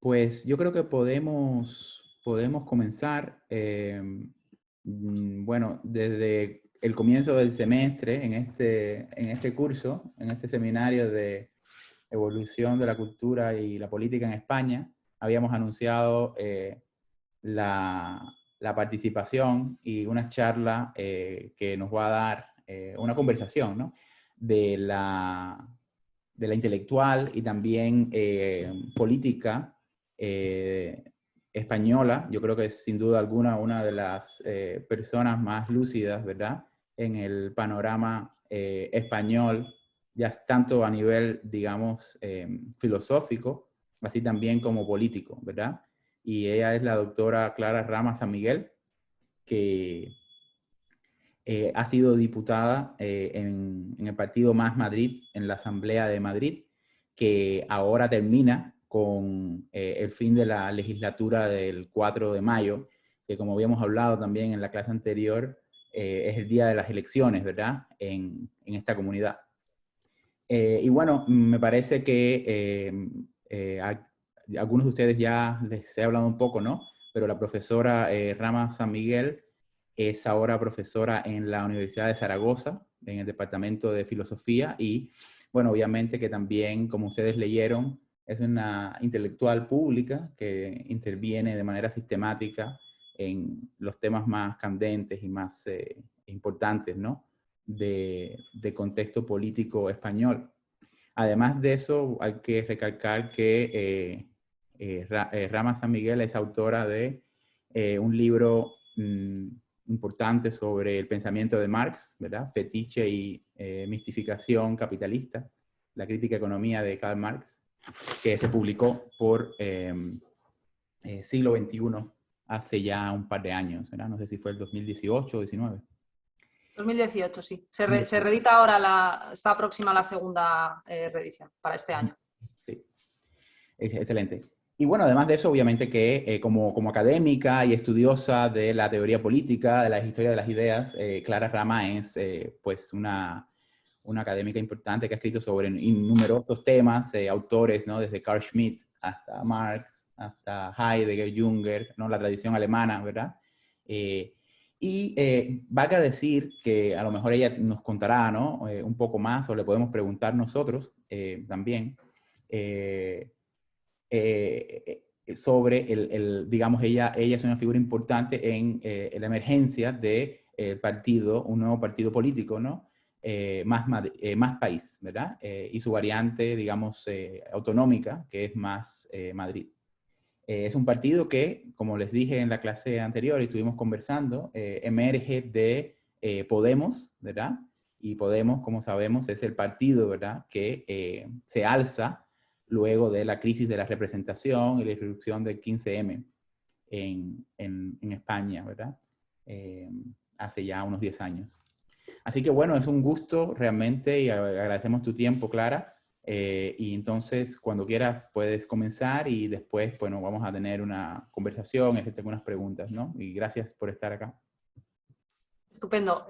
Pues yo creo que podemos comenzar, bueno, desde el comienzo del semestre en este curso, en este seminario de evolución de la cultura y la política en España. Habíamos anunciado la, la participación y una charla que nos va a dar una conversación, ¿no? de la, de la intelectual y también política eh, española. Yo creo que es sin duda alguna una de las personas más lúcidas, ¿verdad?, en el panorama español, ya tanto a nivel, digamos, filosófico, así también como político, ¿verdad? Y ella es la doctora Clara Rama San Miguel, que ha sido diputada en el partido Más Madrid, en la Asamblea de Madrid, que ahora termina con el fin de la legislatura del 4 de mayo, que como habíamos hablado también en la clase anterior, es el día de las elecciones, ¿verdad?, en esta comunidad. Y bueno, me parece que algunos de ustedes ya les he hablado un poco, ¿no? Pero la profesora Rama San Miguel es ahora profesora en la Universidad de Zaragoza, en el Departamento de Filosofía, y bueno, obviamente que también, como ustedes leyeron, es una intelectual pública que interviene de manera sistemática en los temas más candentes y más importantes, ¿no?, de contexto político español. Además de eso, hay que recalcar que Rama San Miguel es autora de un libro importante sobre el pensamiento de Marx, ¿verdad? Fetiche y mistificación capitalista, la crítica economía de Karl Marx, que se publicó por Siglo XXI hace ya un par de años, ¿verdad? No sé si fue el 2018 o 19. 2018, sí. Se reedita ahora, está próxima la segunda reedición para este año. Sí, excelente. Y bueno, además de eso, obviamente que como académica y estudiosa de la teoría política, de la historia de las ideas, Clara Rama es pues una académica importante que ha escrito sobre numerosos temas, autores, ¿no?, desde Carl Schmitt hasta Marx, hasta Heidegger, Junger, ¿no?, la tradición alemana, ¿verdad? Valga decir que a lo mejor ella nos contará, ¿no?, un poco más, o le podemos preguntar nosotros también, sobre digamos, ella es una figura importante en la emergencia de partido, un nuevo partido político, ¿no? Más País, ¿verdad? Y su variante, digamos, autonómica, que es Más Madrid. Es un partido que, como les dije en la clase anterior y estuvimos conversando, emerge de Podemos, ¿verdad? Y Podemos, como sabemos, es el partido, ¿verdad?, que se alza luego de la crisis de la representación y la irrupción del 15M en España, ¿verdad? Hace ya unos 10 años. Así que bueno, es un gusto realmente y agradecemos tu tiempo, Clara. Y entonces, cuando quieras, puedes comenzar y después, bueno, vamos a tener una conversación, hacerte algunas preguntas, ¿no? Y gracias por estar acá. Estupendo.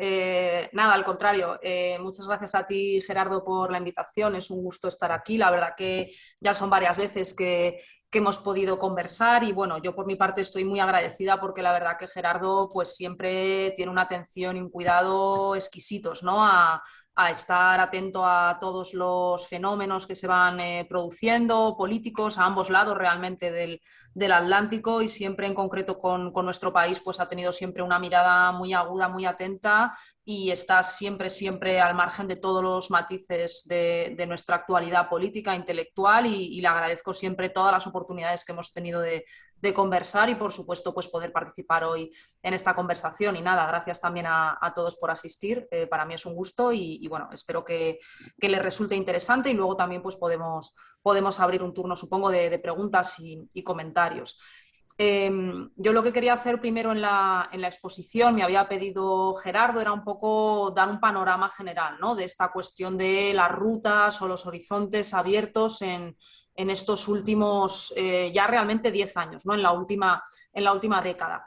Nada, al contrario, muchas gracias a ti, Gerardo, por la invitación. Es un gusto estar aquí. La verdad que ya son varias veces que hemos podido conversar y bueno, yo por mi parte estoy muy agradecida porque la verdad que Gerardo pues siempre tiene una atención y un cuidado exquisitos, ¿no?, a estar atento a todos los fenómenos que se van produciendo, políticos, a ambos lados realmente del Atlántico, y siempre en concreto con nuestro país pues ha tenido siempre una mirada muy aguda, muy atenta, y está siempre al margen de todos los matices de nuestra actualidad política, intelectual, y le agradezco siempre todas las oportunidades que hemos tenido de conversar y por supuesto pues poder participar hoy en esta conversación. Y nada, gracias también a todos por asistir. Para mí es un gusto y bueno, espero que les resulte interesante, y luego también pues podemos abrir un turno, supongo, de preguntas y comentarios. Yo lo que quería hacer primero en la exposición, me había pedido Gerardo, era un poco dar un panorama general, ¿no?, de esta cuestión de las rutas o los horizontes abiertos en estos últimos ya realmente 10 años, ¿no?, en la última década.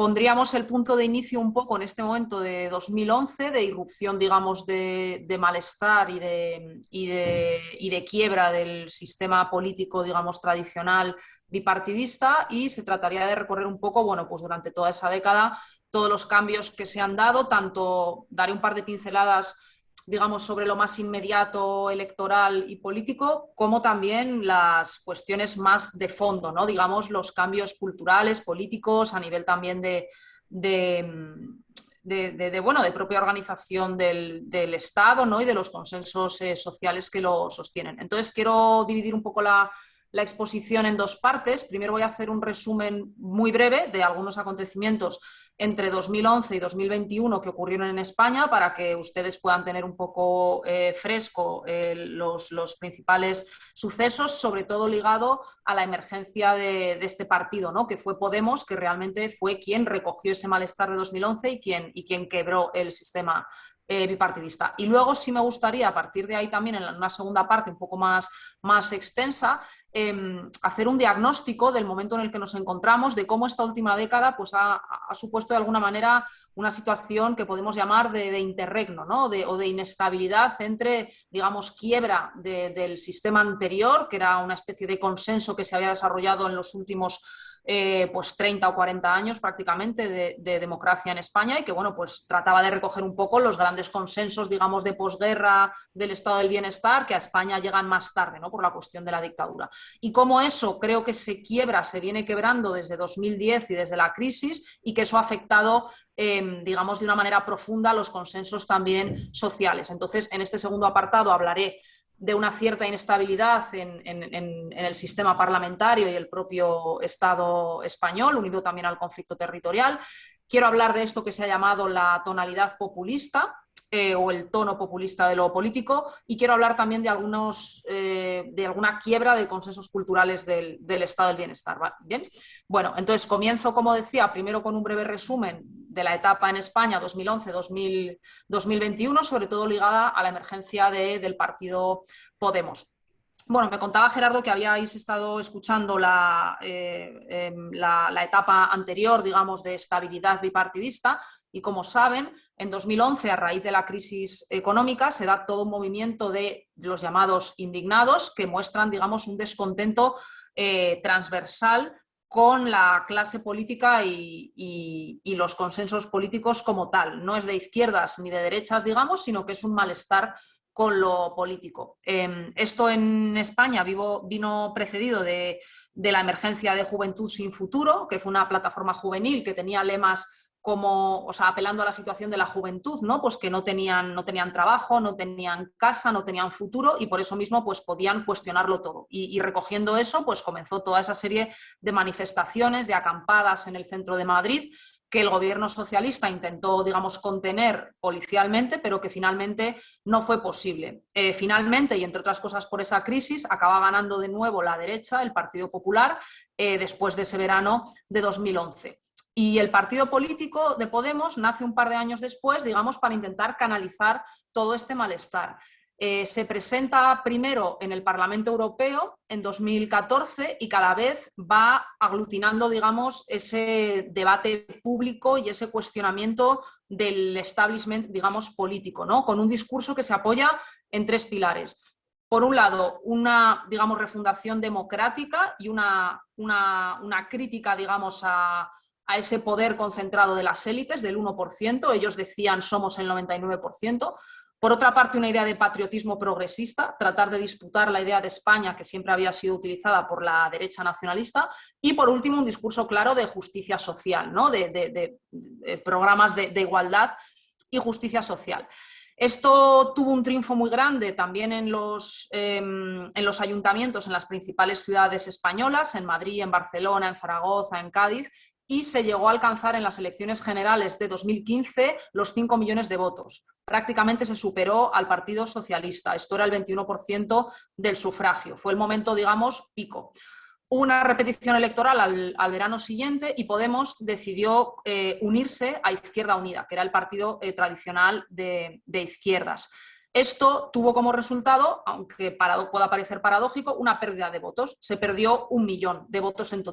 pondríamos el punto de inicio un poco en este momento de 2011, de irrupción, digamos, de malestar y de quiebra del sistema político, digamos, tradicional bipartidista, y se trataría de recorrer un poco, bueno, pues durante toda esa década, todos los cambios que se han dado, tanto daré un par de pinceladas, digamos, sobre lo más inmediato, electoral y político, como también las cuestiones más de fondo, ¿no? Digamos, los cambios culturales, políticos, a nivel también bueno, de propia organización del Estado, ¿no? Y de los consensos sociales que lo sostienen. Entonces, quiero dividir un poco la exposición en dos partes. Primero voy a hacer un resumen muy breve de algunos acontecimientos entre 2011 y 2021 que ocurrieron en España, para que ustedes puedan tener un poco fresco los principales sucesos, sobre todo ligado a la emergencia de este partido, ¿no? Que fue Podemos, que realmente fue quien recogió ese malestar de 2011 y quien quebró el sistema bipartidista. Y luego sí me gustaría, a partir de ahí también, en una segunda parte un poco más extensa, hacer un diagnóstico del momento en el que nos encontramos, de cómo esta última década pues, ha supuesto de alguna manera una situación que podemos llamar de interregno, ¿no? o de inestabilidad entre, digamos, quiebra del sistema anterior, que era una especie de consenso que se había desarrollado en los últimos pues 30 o 40 años prácticamente de democracia en España, y que bueno, pues trataba de recoger un poco los grandes consensos, digamos, de posguerra del estado del bienestar, que a España llegan más tarde, ¿no? Por la cuestión de la dictadura. Y cómo eso creo que se viene quebrando desde 2010 y desde la crisis, y que eso ha afectado digamos, de una manera profunda los consensos también sociales. Entonces, en este segundo apartado hablaré de una cierta inestabilidad en el sistema parlamentario y el propio Estado español, unido también al conflicto territorial. Quiero hablar de esto que se ha llamado la tonalidad populista, o el tono populista de lo político, y quiero hablar también de alguna quiebra de consensos culturales del estado del bienestar. ¿Bien? Bueno, entonces comienzo, como decía, primero con un breve resumen de la etapa en España 2011-2021, sobre todo ligada a la emergencia del partido Podemos. Bueno, me contaba Gerardo que habíais estado escuchando la etapa anterior, digamos, de estabilidad bipartidista, y como saben, en 2011, a raíz de la crisis económica, se da todo un movimiento de los llamados indignados, que muestran, digamos, un descontento transversal con la clase política y los consensos políticos como tal. No es de izquierdas ni de derechas, digamos, sino que es un malestar con lo político. Esto en España vino precedido de la emergencia de Juventud Sin Futuro, que fue una plataforma juvenil que tenía lemas como, o sea, apelando a la situación de la juventud, ¿no? Pues que no tenían trabajo, no tenían casa, no tenían futuro, y por eso mismo pues podían cuestionarlo todo. Y recogiendo eso, pues comenzó toda esa serie de manifestaciones, de acampadas en el centro de Madrid, que el gobierno socialista intentó, digamos, contener policialmente, pero que finalmente no fue posible. Finalmente, y entre otras cosas por esa crisis, acaba ganando de nuevo la derecha, el Partido Popular, después de ese verano de 2011. Y el partido político de Podemos nace un par de años después, digamos, para intentar canalizar todo este malestar. Se presenta primero en el Parlamento Europeo en 2014 y cada vez va aglutinando, digamos, ese debate público y ese cuestionamiento del establishment, digamos, político, ¿no? Con un discurso que se apoya en tres pilares. Por un lado, una, digamos, refundación democrática y una crítica, digamos, a ese poder concentrado de las élites, del 1%, ellos decían somos el 99%. Por otra parte, una idea de patriotismo progresista, tratar de disputar la idea de España que siempre había sido utilizada por la derecha nacionalista. Y por último, un discurso claro de justicia social, ¿no? de programas de igualdad y justicia social. Esto tuvo un triunfo muy grande también en los ayuntamientos en las principales ciudades españolas, en Madrid, en Barcelona, en Zaragoza, en Cádiz, y se llegó a alcanzar en las elecciones generales de 2015 los 5 millones de votos. Prácticamente se superó al Partido Socialista. Esto era el 21% del sufragio. Fue el momento, digamos, pico. Una repetición electoral al verano siguiente y Podemos decidió unirse a Izquierda Unida, que era el partido tradicional de izquierdas. Esto tuvo como resultado, aunque pueda parecer paradójico, una pérdida de votos. Se perdió 1 millón de votos en total.